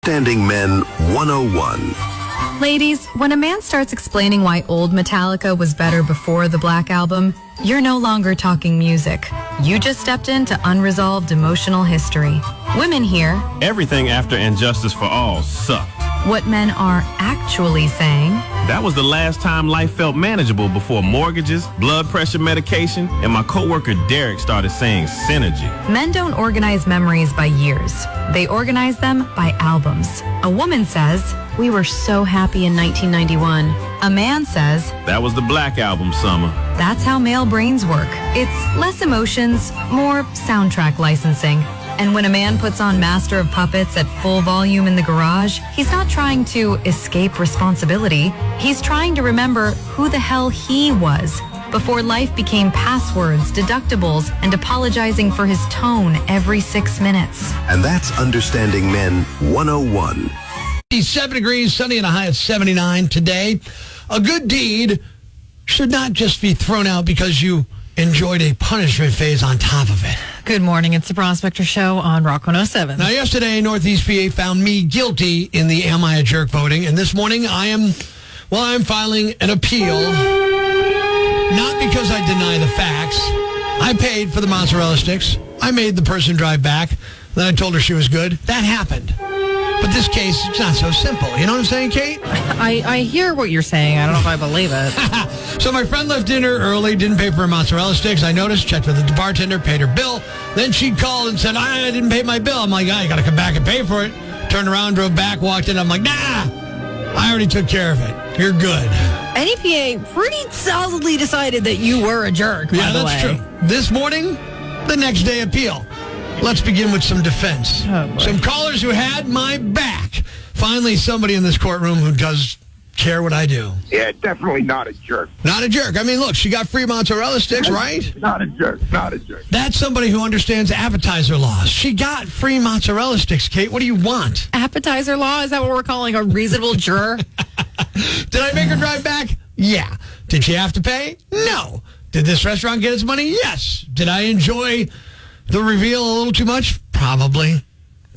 Understanding Men 101. Ladies, when a man starts explaining why old Metallica was better before the Black Album, you're no longer talking music. You just stepped into unresolved emotional history. Women here, everything after Injustice for All sucked. What men are actually saying, that was the last time life felt manageable before mortgages, blood pressure medication, and my coworker Derek started saying synergy. Men don't organize memories by years. They organize them by albums. A woman says, we were so happy in 1991. A man says, that was the Black Album summer. That's how male brains work. It's less emotions, more soundtrack licensing. And when a man puts on Master of Puppets at full volume in the garage, he's not trying to escape responsibility. He's trying to remember who the hell he was before life became passwords, deductibles, and apologizing for his tone every 6 minutes. And that's Understanding Men 101. 7 degrees, sunny and a high of 79 today. A good deed should not just be thrown out because you enjoyed a punishment phase on top of it. Good morning. It's the Prospector Show on Rock 107. Now, yesterday, Northeast PA found me guilty in the Am I a Jerk voting. And this morning, I'm filing an appeal. Not because I deny the facts. I paid for the mozzarella sticks. I made the person drive back. Then I told her she was good. That happened. But this case, it's not so simple. You know what I'm saying, Kate? I hear what you're saying. I don't know if I believe it. So my friend left dinner early, didn't pay for her mozzarella sticks. I noticed, checked with the bartender, paid her bill. Then she called and said, I didn't pay my bill. I'm like, you got to come back and pay for it. Turned around, drove back, walked in. I'm like, nah, I already took care of it. You're good. NEPA pretty solidly decided that you were a jerk, by the way. Yeah, that's true. This morning, the next day appeal. Let's begin with some defense. Some callers who had my back. Finally, somebody in this courtroom who does care what I do. Yeah, definitely not a jerk. Not a jerk. I mean, look, she got free mozzarella sticks, right? Not a jerk. Not a jerk. That's somebody who understands appetizer laws. She got free mozzarella sticks, Kate. What do you want? Appetizer law? Is that what we're calling a reasonable juror? Did I make her drive back? Yeah. Did she have to pay? No. Did this restaurant get its money? Yes. Did I enjoy the reveal a little too much? Probably.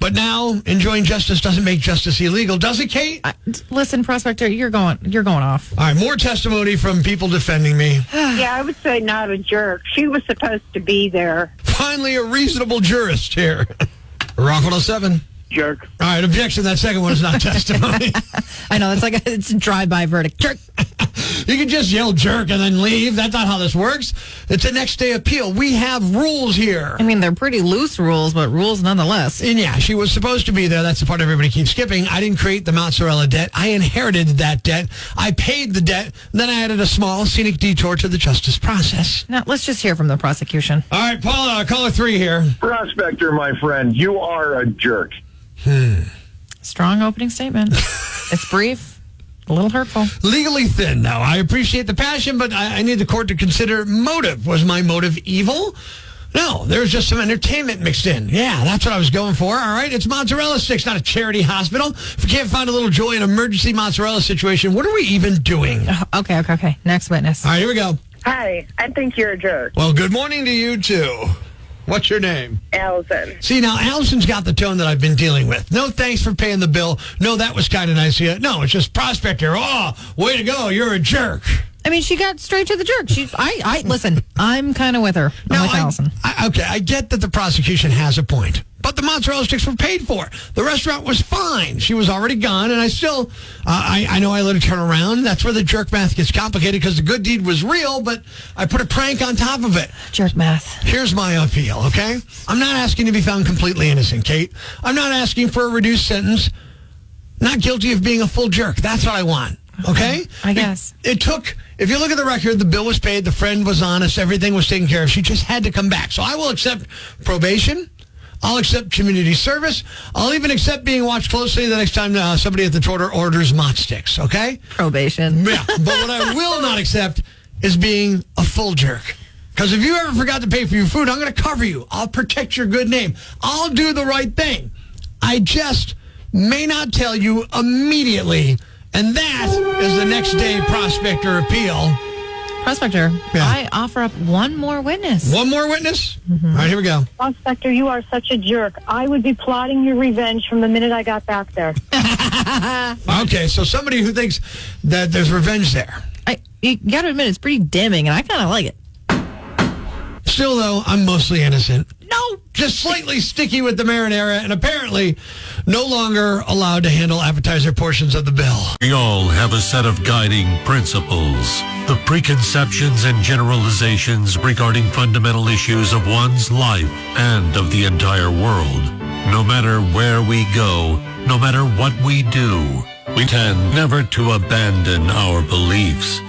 But now, enjoying justice doesn't make justice illegal, does it, Kate? Listen, Prospector, you're going off. All right, more testimony from people defending me. Yeah, I would say not a jerk. She was supposed to be there. Finally, a reasonable jurist here. Rock 107. Jerk. All right, objection. That second one is not testimony. I know, it's a drive-by verdict. Jerk. You can just yell jerk and then leave. That's not how this works. It's a next day appeal. We have rules here. I mean, they're pretty loose rules, but rules nonetheless. And yeah, she was supposed to be there. That's the part everybody keeps skipping. I didn't create the mozzarella debt. I inherited that debt. I paid the debt. Then I added a small scenic detour to the justice process. Now, let's just hear from the prosecution. All right, Paula, caller 3 here. Prospector, my friend, you are a jerk. Strong opening statement. It's brief. A little hurtful. Legally thin, now. I appreciate the passion, but I need the court to consider motive. Was my motive evil? No, there was just some entertainment mixed in. Yeah, that's what I was going for. All right, it's mozzarella sticks, not a charity hospital. If we can't find a little joy in an emergency mozzarella situation, what are we even doing? Okay. Next witness. All right, here we go. Hi, I think you're a jerk. Well, good morning to you, too. What's your name? Allison. See, now, Allison's got the tone that I've been dealing with. No, thanks for paying the bill. No, that was kind of nice of you. No, it's just Prospector. Oh, way to go. You're a jerk. I mean, she got straight to the jerk. Listen, I'm kind of with her. I'm with Allison. Okay, I get that the prosecution has a point. But the mozzarella sticks were paid for. The restaurant was fine. She was already gone, and I still, I know I let her turn around. That's where the jerk math gets complicated because the good deed was real, but I put a prank on top of it. Jerk math. Here's my appeal, okay? I'm not asking to be found completely innocent, Kate. I'm not asking for a reduced sentence. Not guilty of being a full jerk. That's what I want, okay? I guess. It took, if you look at the record, the bill was paid, the friend was honest, everything was taken care of. She just had to come back. So I will accept probation. I'll accept community service. I'll even accept being watched closely the next time somebody at the torter orders mott sticks, okay? Probation. Yeah, but what I will not accept is being a full jerk. Because if you ever forgot to pay for your food, I'm going to cover you. I'll protect your good name. I'll do the right thing. I just may not tell you immediately. And that is the next day Prospector appeal. Prospector, Yeah. I offer up one more witness. One more witness? All right, here we go. Prospector, you are such a jerk. I would be plotting your revenge from the minute I got back there. Okay, so somebody who thinks that there's revenge there. You got to admit, it's pretty damning, and I kind of like it. Still, though, I'm mostly innocent. No. Just slightly sticky with the marinara, and apparently no longer allowed to handle appetizer portions of the bill. We all have a set of guiding principles, the preconceptions and generalizations regarding fundamental issues of one's life and of the entire world. No matter where we go, no matter what we do, we tend never to abandon our beliefs.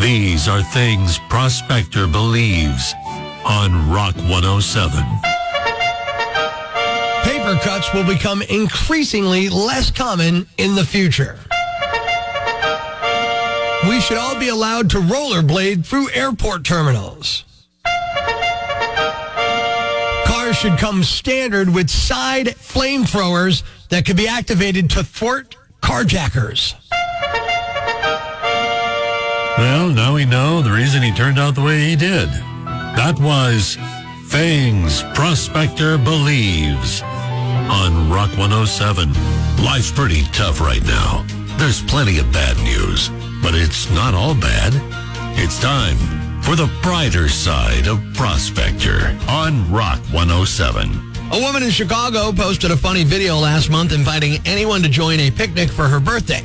These are things Prospector believes on Rock 107. Paper cuts will become increasingly less common in the future. We should all be allowed to rollerblade through airport terminals. Cars should come standard with side flamethrowers that could be activated to thwart carjackers. Well, now we know the reason he turned out the way he did. That was Things Prospector Believes on Rock 107. Life's pretty tough right now. There's plenty of bad news, but it's not all bad. It's time for the brighter side of Prospector on Rock 107. A woman in Chicago posted a funny video last month inviting anyone to join a picnic for her birthday.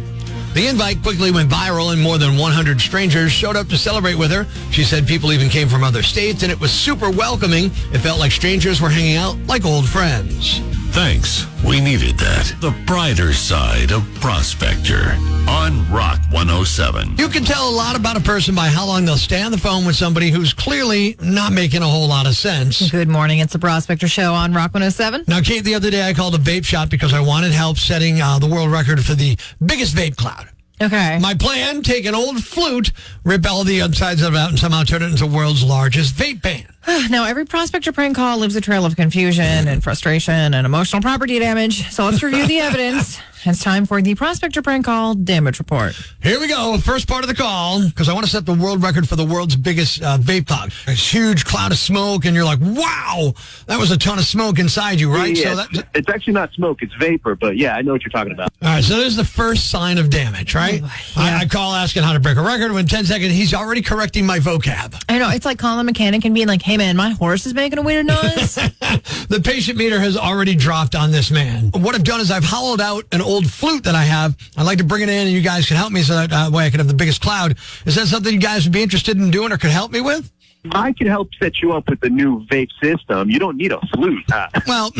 The invite quickly went viral and more than 100 strangers showed up to celebrate with her. She said people even came from other states and it was super welcoming. It felt like strangers were hanging out like old friends. Thanks. We needed that. The brighter side of Prospector on Rock 107. You can tell a lot about a person by how long they'll stay on the phone with somebody who's clearly not making a whole lot of sense. Good morning. It's the Prospector Show on Rock 107. Now, Kate, the other day I called a vape shop because I wanted help setting the world record for the biggest vape cloud. Okay. My plan, take an old flute, rip all the insides of it out, and somehow turn it into the world's largest vape pan. Now, every Prospector prank call leaves a trail of confusion and frustration and emotional property damage. So let's review the evidence. It's time for the Prospector prank call damage report. Here we go. First part of the call, because I want to set the world record for the world's biggest vape cloud. A huge cloud of smoke, and you're like, wow, that was a ton of smoke inside you, right? Yeah, So it's actually not smoke, it's vapor, but yeah, I know what you're talking about. all right, so there's the first sign of damage, right? I call asking how to break a record. Within 10 seconds, he's already correcting my vocab. I know. It's like calling a mechanic and being like, hey, man, my horse is making a weird noise. The patient meter has already dropped on this man. What I've done is I've hollowed out an old flute that I have. I'd like to bring it in and you guys can help me so that way I can have the biggest cloud. Is that something you guys would be interested in doing or could help me with? I can help set you up with the new vape system. You don't need a flute. Well,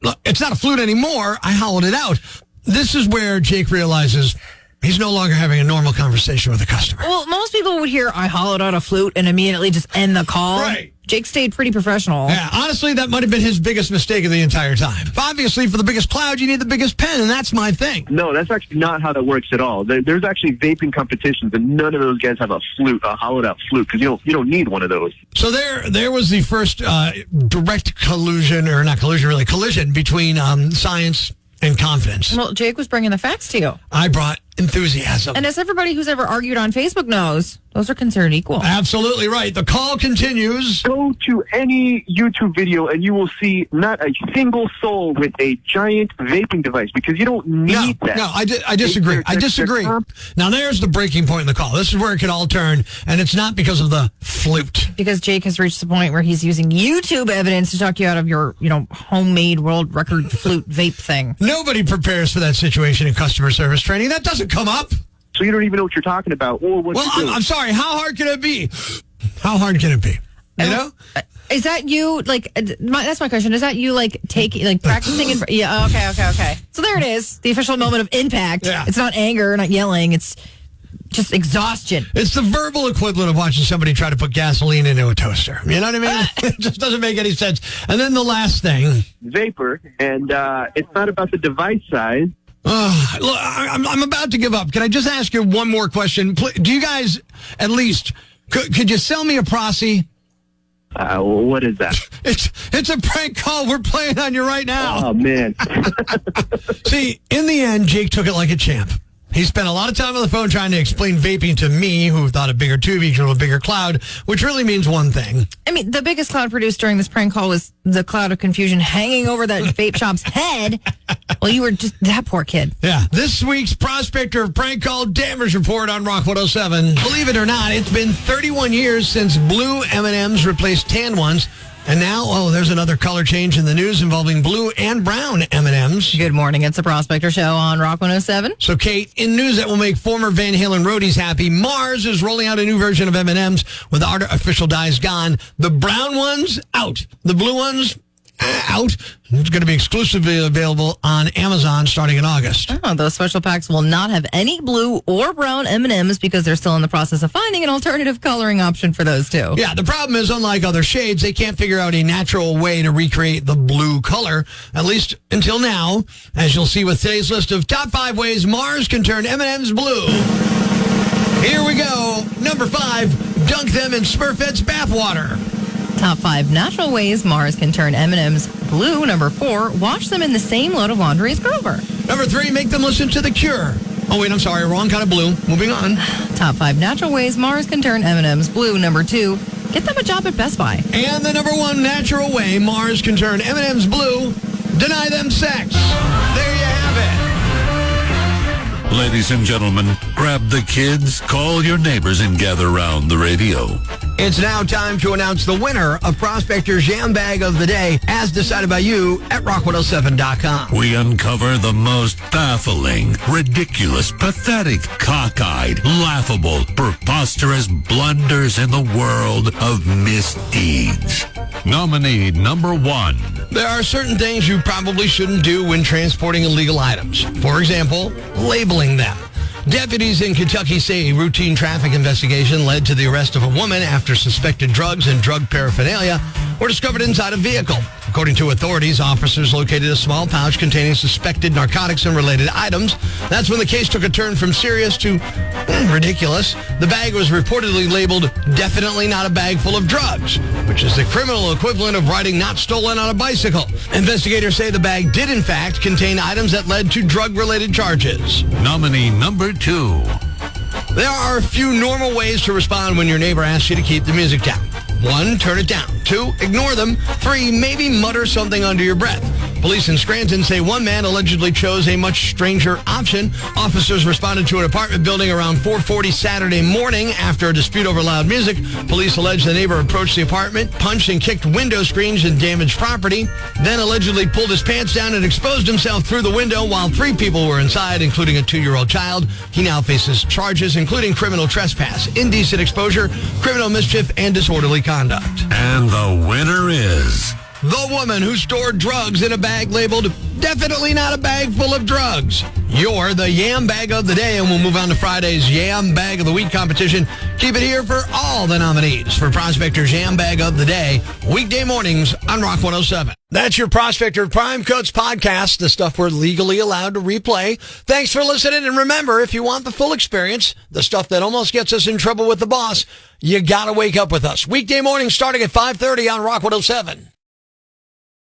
look, it's not a flute anymore. I hollowed it out. This is where Jake realizes he's no longer having a normal conversation with a customer. Well, most people would hear I hollowed out a flute and immediately just end the call. Right. Jake stayed pretty professional. Yeah, honestly, that might have been his biggest mistake of the entire time. Obviously, for the biggest cloud, you need the biggest pen, and that's my thing. No, that's actually not how that works at all. There's actually vaping competitions, and none of those guys have a flute, a hollowed-out flute, because you don't need one of those. So there was the first direct collusion between science and confidence. Well, Jake was bringing the facts to you. I brought enthusiasm. And as everybody who's ever argued on Facebook knows, those are considered equal. Absolutely right. The call continues. Go to any YouTube video and you will see not a single soul with a giant vaping device because you don't need that. No, I disagree. I disagree. Now, there's the breaking point in the call. This is where it could all turn, and it's not because of the flute. Because Jake has reached the point where he's using YouTube evidence to talk you out of your, homemade world record flute vape thing. Nobody prepares for that situation in customer service training. That doesn't come up. So you don't even know what you're talking about. Well, I'm sorry. How hard can it be? How hard can it be? You know? Is that you, that's my question. Is that you, practicing? Yeah, okay. So there it is. The official moment of impact. Yeah. It's not anger, not yelling. It's just exhaustion. It's the verbal equivalent of watching somebody try to put gasoline into a toaster. You know what I mean? It just doesn't make any sense. And then the last thing. Vapor, and it's not about the device size. Look, I'm about to give up. Can I just ask you one more question? Do you guys, at least, could you sell me a Prosy? What is that? It's a prank call we're playing on you right now. Oh, man. See, in the end, Jake took it like a champ. He spent a lot of time on the phone trying to explain vaping to me, who thought a bigger tube equaled a bigger cloud, which really means one thing. I mean, the biggest cloud produced during this prank call was the cloud of confusion hanging over that vape shop's head. Well, you were just that poor kid. Yeah. This week's Prospector Prank Call Damage Report on Rock 107. Believe it or not, it's been 31 years since blue M&Ms replaced tan ones. And now, there's another color change in the news involving blue and brown M&Ms. Good morning. It's the Prospector Show on Rock 107. So, Kate, in news that will make former Van Halen roadies happy, Mars is rolling out a new version of M&Ms with the artificial dyes gone. The brown ones, out. The blue ones, out. It's going to be exclusively available on Amazon starting in August. Oh, those special packs will not have any blue or brown M&Ms because they're still in the process of finding an alternative coloring option for those two. Yeah, the problem is, unlike other shades, they can't figure out a natural way to recreate the blue color, at least until now, as you'll see with today's list of top 5 ways Mars can turn M&Ms blue. Here we go. Number 5, dunk them in Smurfette's bathwater. Top 5 natural ways Mars can turn M&Ms blue. Number 4, wash them in the same load of laundry as Grover. Number 3, make them listen to The Cure. Oh, wait, I'm sorry. Wrong kind of blue. Moving on. Top 5 natural ways Mars can turn M&Ms blue. Number 2, get them a job at Best Buy. And the number 1 natural way Mars can turn M&Ms blue, deny them sex. There you have it. Ladies and gentlemen, grab the kids, call your neighbors, and gather round the radio. It's now time to announce the winner of Prospector's Yambag of the Day, as decided by you at rock107.com. We uncover the most baffling, ridiculous, pathetic, cockeyed, laughable, preposterous blunders in the world of misdeeds. Nominee number 1. There are certain things you probably shouldn't do when transporting illegal items. For example, labeling them. Deputies in Kentucky say a routine traffic investigation led to the arrest of a woman after suspected drugs and drug paraphernalia were discovered inside a vehicle. According to authorities, officers located a small pouch containing suspected narcotics and related items. That's when the case took a turn from serious to ridiculous. The bag was reportedly labeled, "Definitely not a bag full of drugs," which is the criminal equivalent of writing "not stolen" on a bicycle. Investigators say the bag did, in fact, contain items that led to drug-related charges. Nominee number 2. There are a few normal ways to respond when your neighbor asks you to keep the music down. 1, turn it down. 2, ignore them. 3, maybe mutter something under your breath. Police in Scranton say one man allegedly chose a much stranger option. Officers responded to an apartment building around 4:40 Saturday morning after a dispute over loud music. Police allege the neighbor approached the apartment, punched and kicked window screens and damaged property, then allegedly pulled his pants down and exposed himself through the window while 3 people were inside, including a 2-year-old child. He now faces charges including criminal trespass, indecent exposure, criminal mischief, and disorderly conduct. And the winner is... the woman who stored drugs in a bag labeled, "Definitely not a bag full of drugs." You're the Yam Bag of the Day, and we'll move on to Friday's Yam Bag of the Week competition. Keep it here for all the nominees for Prospector's Yam Bag of the Day, weekday mornings on Rock 107. That's your Prospector Prime Cuts podcast, the stuff we're legally allowed to replay. Thanks for listening, and remember, if you want the full experience, the stuff that almost gets us in trouble with the boss, you gotta wake up with us. Weekday mornings starting at 5:30 on Rock 107.